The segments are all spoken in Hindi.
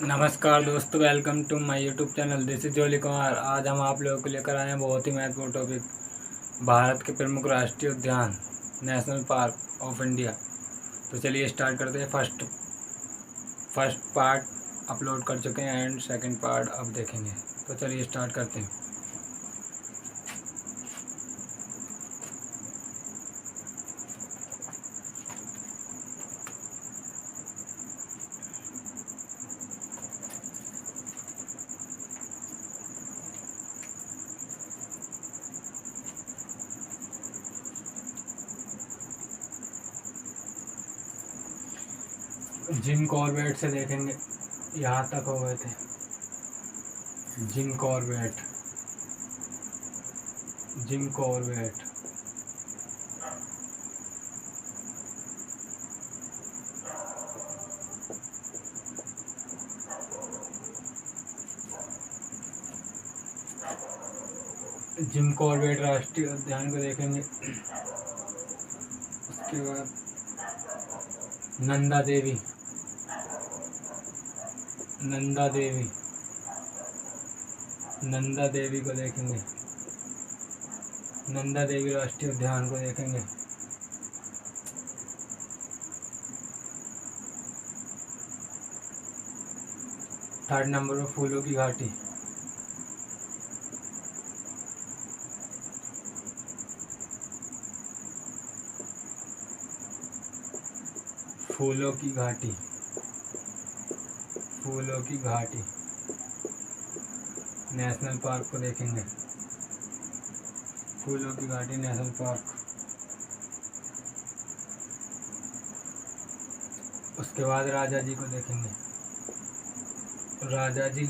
नमस्कार दोस्तों, welcome to my YouTube channel. This is Jolly Kumar. आज हम आप लोगों को लेकर आए हैं बहुत ही महत्वपूर्ण टॉपिक, भारत के प्रमुख राष्ट्रीय उद्यान, नेशनल पार्क ऑफ इंडिया। तो चलिए स्टार्ट करते हैं। फर्स्ट पार्ट अपलोड कर चुके हैं एंड सेकंड पार्ट अब देखेंगे। तो चलिए स्टार्ट करते हैं। जिम कॉर्बेट से देखेंगे, यहाँ तक हो गए थे। Jim Corbett Jim Corbett Jim Corbett राष्ट्रीय उद्यान को देखेंगे। उसके बाद नंदा देवी नंदा देवी को देखेंगे। नंदा देवी राष्ट्रीय उद्यान को देखेंगे। थर्ड नंबर पर फूलों की घाटी। फूलों की घाटी नेशनल पार्क को देखेंगे। फूलों की घाटी नेशनल पार्क। उसके बाद राजा जी को देखेंगे। राजा जी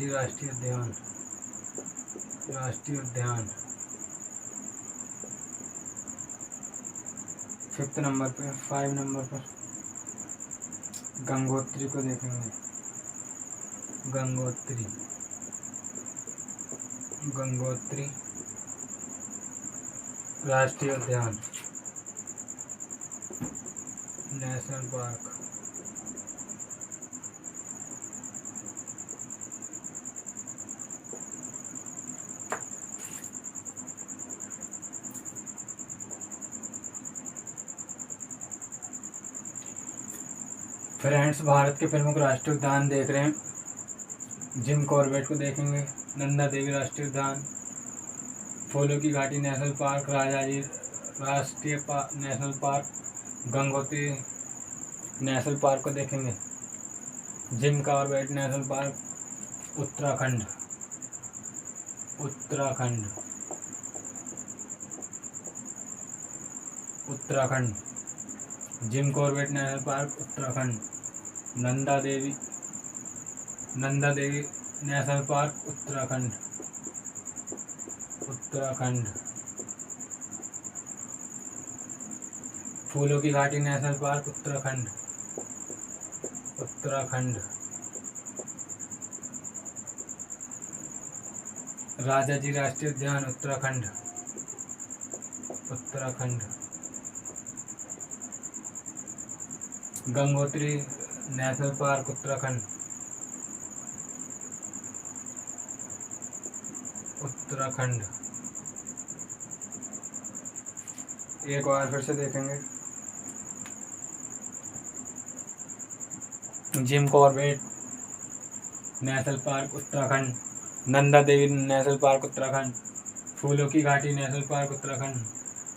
राष्ट्रीय उद्यान। फाइव नंबर पर गंगोत्री को देखेंगे। गंगोत्री राष्ट्रीय उद्यान नेशनल पार्क। फ्रेंड्स, भारत के प्रमुख राष्ट्रीय उद्यान देख रहे हैं। जिम कॉर्बेट को देखेंगे, नंदा देवी राष्ट्रीय उद्यान, फूलों की घाटी नेशनल पार्क, राजा जी राष्ट्रीय national park, Gangotri national park को देखेंगे। Jim Corbett national park Uttarakhand. Jim Corbett national park Uttarakhand. Nanda Devi national park Uttarakhand. फूलों की घाटी national park Uttarakhand. Rajaji राष्ट्रीय उद्यान उत्तराखंड। Gangotri national park Uttarakhand. एक बार फिर से देखेंगे। Jim Corbett national park Uttarakhand, Nanda Devi national park Uttarakhand, फूलों की घाटी national park Uttarakhand,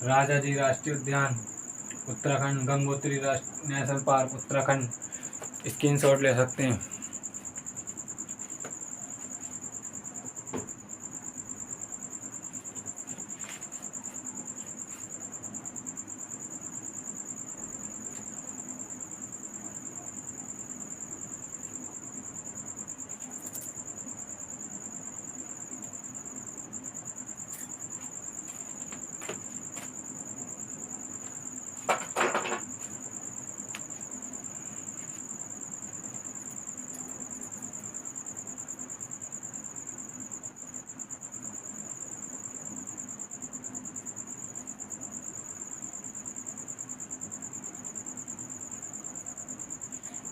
Rajaji राष्ट्रीय उद्यान Uttarakhand, Gangotri national park Uttarakhand. Screenshot ले सकते हैं।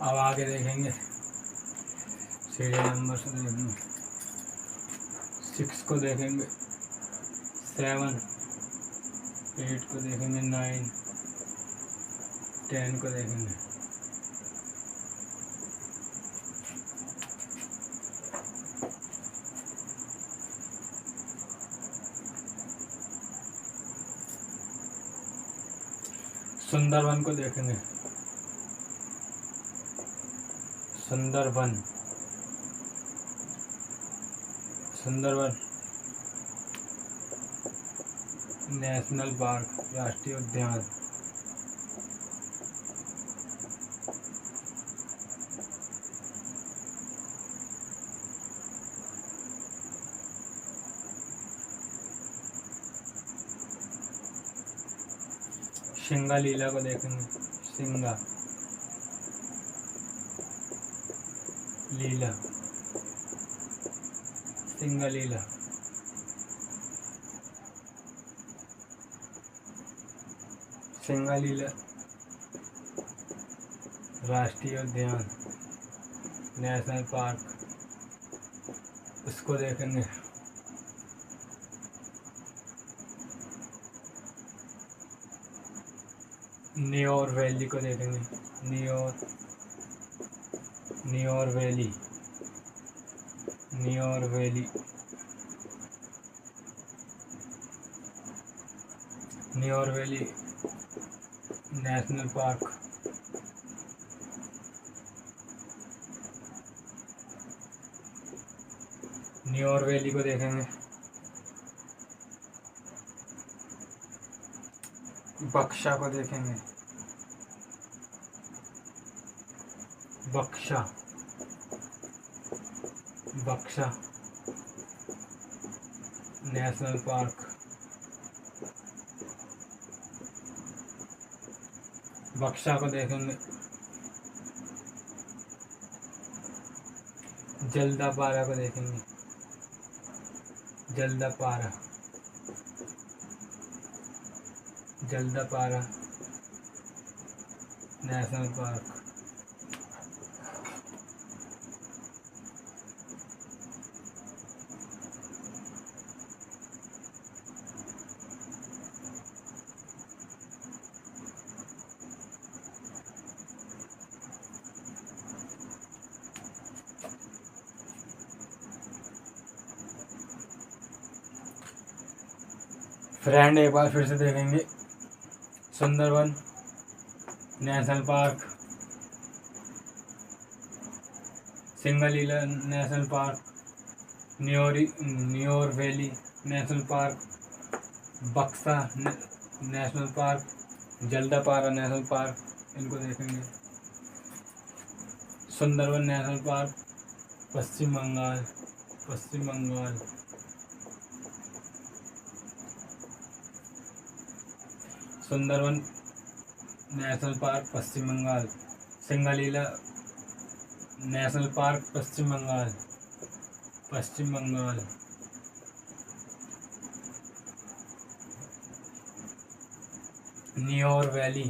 अब आगे देखेंगे सीरियल नंबर से देखेंगे 6 को देखेंगे 7, 8 को देखेंगे 9, 10 को देखेंगे। सुंदरवन को देखेंगे सुंदरवन नेशनल पार्क राष्ट्रीय उद्यान। सिंगालीला को देखेंगे सिंगालीला राष्ट्रीय उद्यान नेशनल पार्क, उसको देखेंगे। न्योर वैली को देखेंगे न्योर valley national park. Neora valley को देखेंगे। बक्सा को देखेंगे बक्सा नेशनल पार्क। बक्सा को देखेंगे। जल्दापारा को देखेंगे जल्दापारा नेशनल पार्क। फ्रेंड एक बार फिर से देखेंगे। Sundarban national park, Singalila national park, Neora valley national park, Buxa national park, Jaldapara national park, इनको देखेंगे। Sundarban national park Paschim Bengal. Sundarban national park Paschim Bengal. Singalila national park Paschim Bengal. Neora valley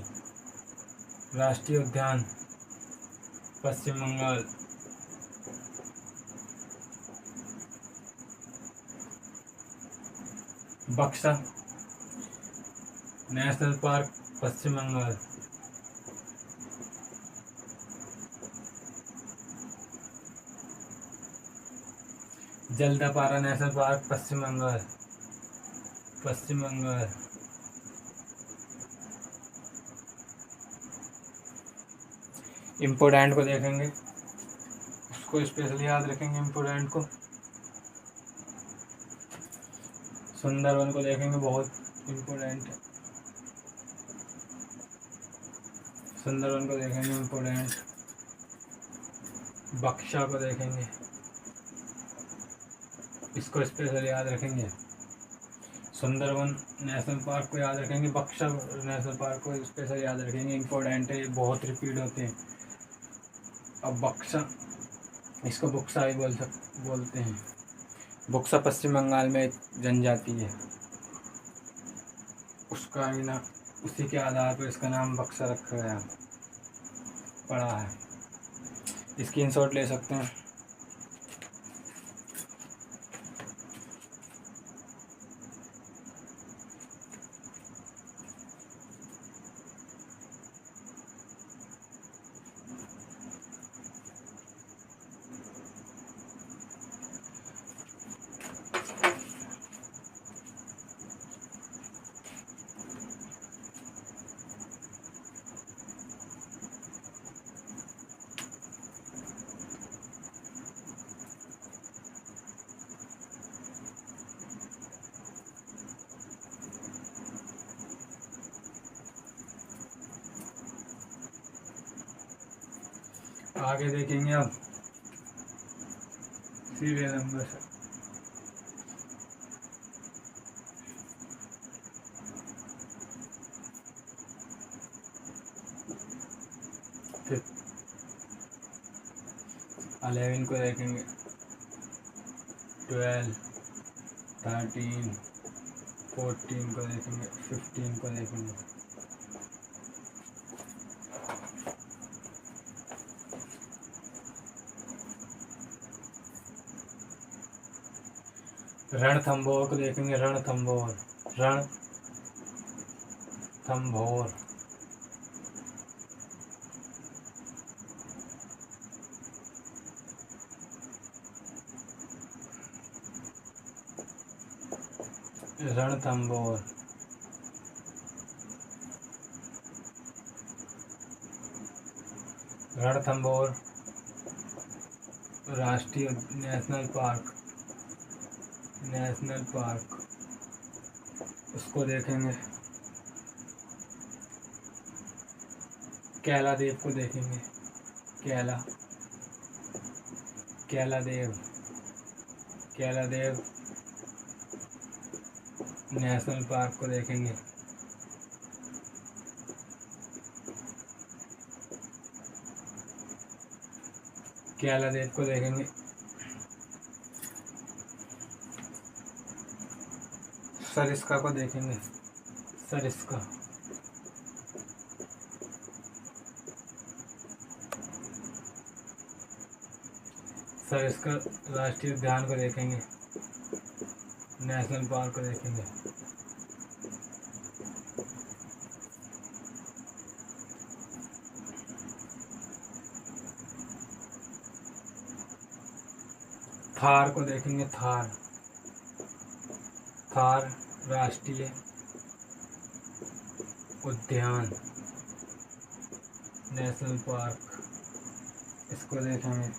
राष्ट्रीय उद्यान Paschim Bengal. Buxa national park Paschim Bengal. Jaldapara national park Paschim Bengal. Important को देखेंगे, उसको स्पेशली याद रखेंगे इम्पोर्टेंट को। सुंदरवन को देखेंगे, बहुत इम्पोर्टेंट है। सुंदरवन को देखेंगे इम्पोर्टेंट। बक्सा को देखेंगे, इसको स्पेशल याद रखेंगे। सुंदरवन नेशनल पार्क को याद रखेंगे, बक्सा नेशनल पार्क को स्पेशल याद रखेंगे, इम्पोर्टेंट है, बहुत रिपीट होते हैं। अब बक्सा, इसको बुक्सा ही बोलते हैं। बुक्सा पश्चिम बंगाल में एक जनजाति है, उसका ही ना, उसी के आधार पर इसका नाम बक्सा रखा गया, पड़ा है। स्क्रीनशॉट ले सकते हैं। आगे देखेंगे अब सीरियल नंबर से। फिर 11 को देखेंगे, 12, 13, 14 को देखेंगे, 15 को देखेंगे। रणथंभौर को देखेंगे, रणथंभौर, रणथंभौर। रणथंभौर, रणथंभौर राष्ट्रीय नेशनल पार्क उसको देखेंगे। कैलादेव को देखेंगे, कैलादेव नेशनल पार्क को देखेंगे। कैलादेव को देखेंगे। सरिस्का को देखेंगे, सरिस्का राष्ट्रीय उद्यान को देखेंगे, नेशनल पार्क को देखेंगे। थार को देखेंगे, थार राष्ट्रीय उद्यान, नेशनल पार्क, इसको देखेंगे।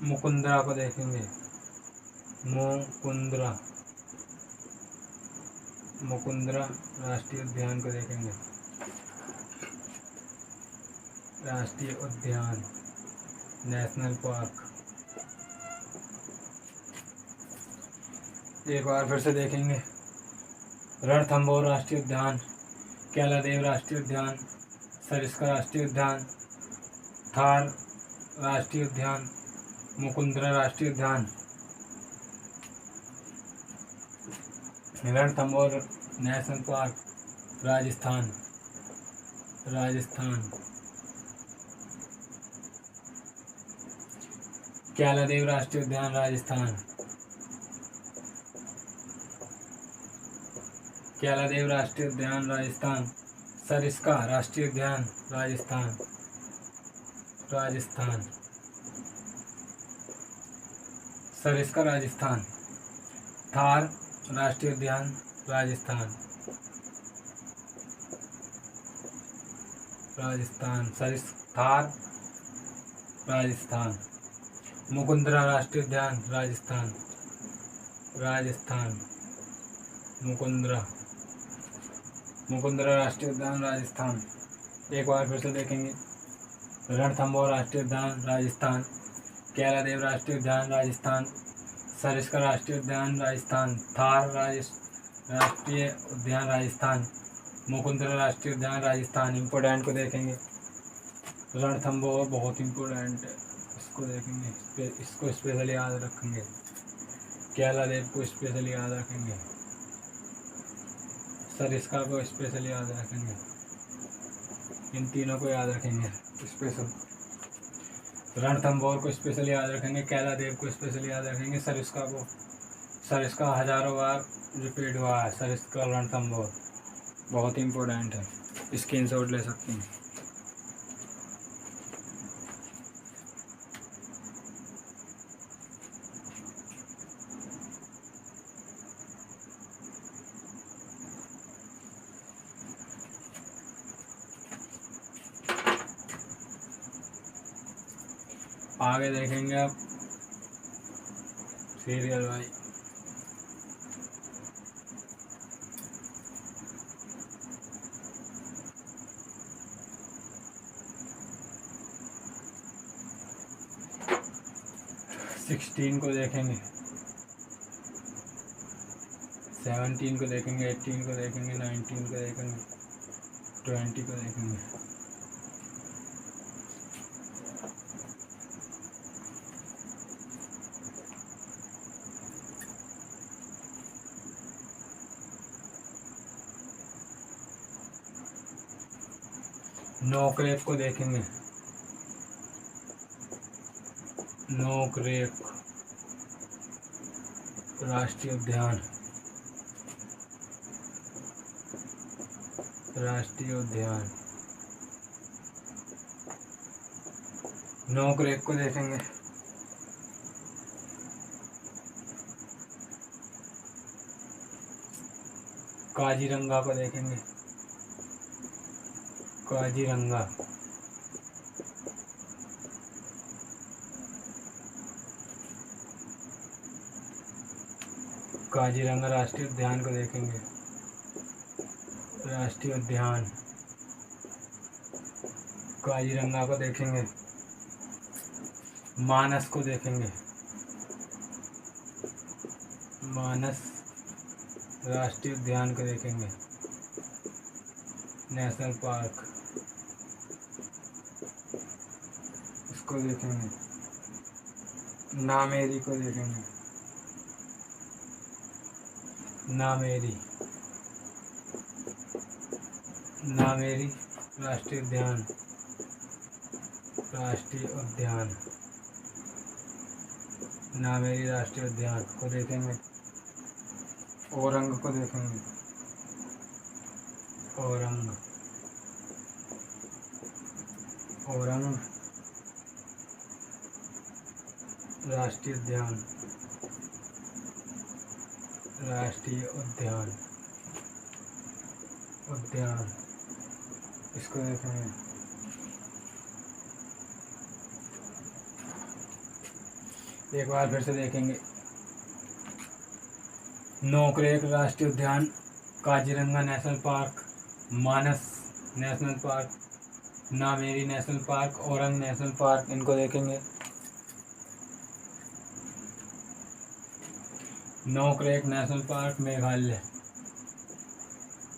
मुकुंदरा को देखेंगे, मुकुंदरा राष्ट्रीय उद्यान को देखेंगे, राष्ट्रीय उद्यान, नेशनल पार्क। एक बार फिर से देखेंगे। रणथंभौर राष्ट्रीय उद्यान, कैलादेव राष्ट्रीय उद्यान, सरिस्का राष्ट्रीय उद्यान, थार राष्ट्रीय उद्यान, मुकुंदरा राष्ट्रीय उद्यान, रणथंभौर नेशनल पार्क, राजस्थान, कैलादेव राष्ट्रीय उद्यान, राजस्थान, कैलादेव राष्ट्रीय उद्यान, राजस्थान, सरिस्का राष्ट्रीय उद्यान, राजस्थान, सरिस्का राजस्थान, थार राष्ट्रीय उद्यान, राजस्थान, थार राजस्थान, मुकुंदरा राष्ट्रीय उद्यान, राजस्थान, मुकुंदरा राष्ट्रीय उद्यान, राजस्थान। एक बार फिर से देखेंगे। रणथंभौर राष्ट्रीय उद्यान, राजस्थान, कैलादेव राष्ट्रीय उद्यान, राजस्थान, सरिस्का राष्ट्रीय उद्यान, राजस्थान, थार राष्ट्रीय उद्यान, राजस्थान, मुकुंदरा राष्ट्रीय उद्यान, राजस्थान। इम्पोर्टेंट को देखेंगे। रणथंभौर बहुत इम्पोर्टेंट है, इसको देखेंगे, इसको स्पेशली याद रखेंगे। कैलादेव को स्पेशली याद रखेंगे, सरिस्का को स्पेशली याद रखेंगे। इन तीनों को याद रखेंगे स्पेशल। रणथंभौर को स्पेशल याद रखेंगे, कैलादेव को स्पेशल याद रखेंगे, सरिस्का हजारों बार रिपीट हुआ है, सरिस्का रणथंभौर बहुत इंपॉर्टेंट है, स्क्रीनशॉट ले सकते हैं। आगे देखेंगे आप सीरियल वाइज। सिक्सटीन को देखेंगे, 17 को देखेंगे, 18 को देखेंगे, 19 को देखेंगे, 20 को देखेंगे। नोकरेक को देखेंगे, नोकरेक राष्ट्रीय उद्यान, राष्ट्रीय उद्यान नोकरेक को देखेंगे। काजीरंगा को देखेंगे, काजीरंगा काजीरंगा राष्ट्रीय उद्यान को देखेंगे, राष्ट्रीय उद्यान काजीरंगा को देखेंगे। मानस को देखेंगे, मानस राष्ट्रीय उद्यान को देखेंगे, नेशनल पार्क इसको देखेंगे। नामेरी को देखेंगे, नामेरी, नामेरी राष्ट्रीय उद्यान, राष्ट्रीय उद्यान नामेरी राष्ट्रीय उद्यान को देखेंगे। औरंग को देखेंगे, औरंग, औरंग राष्ट्रीय उद्यान, राष्ट्रीय उद्यान, उद्यान इसको देखेंगे। एक बार फिर से देखेंगे, नोकरेक राष्ट्रीय उद्यान, Kaziranga national park, Manas national park, Nameri national park, Orang national park इनको देखेंगे। Nokrek national park Meghalaya,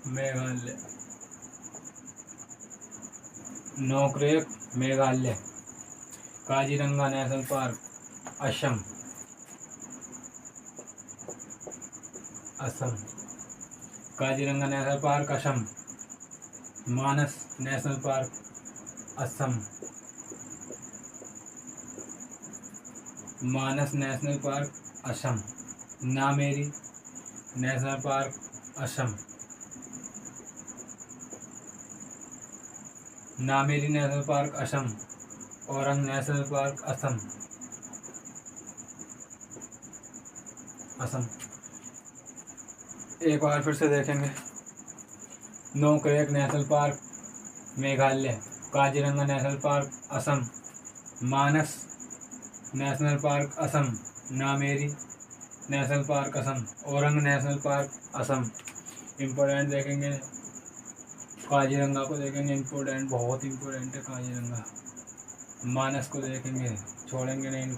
Meghalaya Nokrek Meghalaya. Kaziranga national park Assam, Assam Kaziranga national park Assam. Manas national park Assam, Manas national park Assam. Nameri national park Assam, Nameri national park Assam. Orang national park Assam, Assam. एक बार फिर से देखेंगे, Nokrek national park Meghalaya, Kaziranga national park Assam, Manas national park Assam, Nameri national park Assam, Orang national park Assam. Important देखेंगे, काजीरंगा को देखेंगे, इम्पोर्टेंट बहुत इम्पोर्टेंट है काजीरंगा। मानस को देखेंगे, छोड़ेंगे नहीं।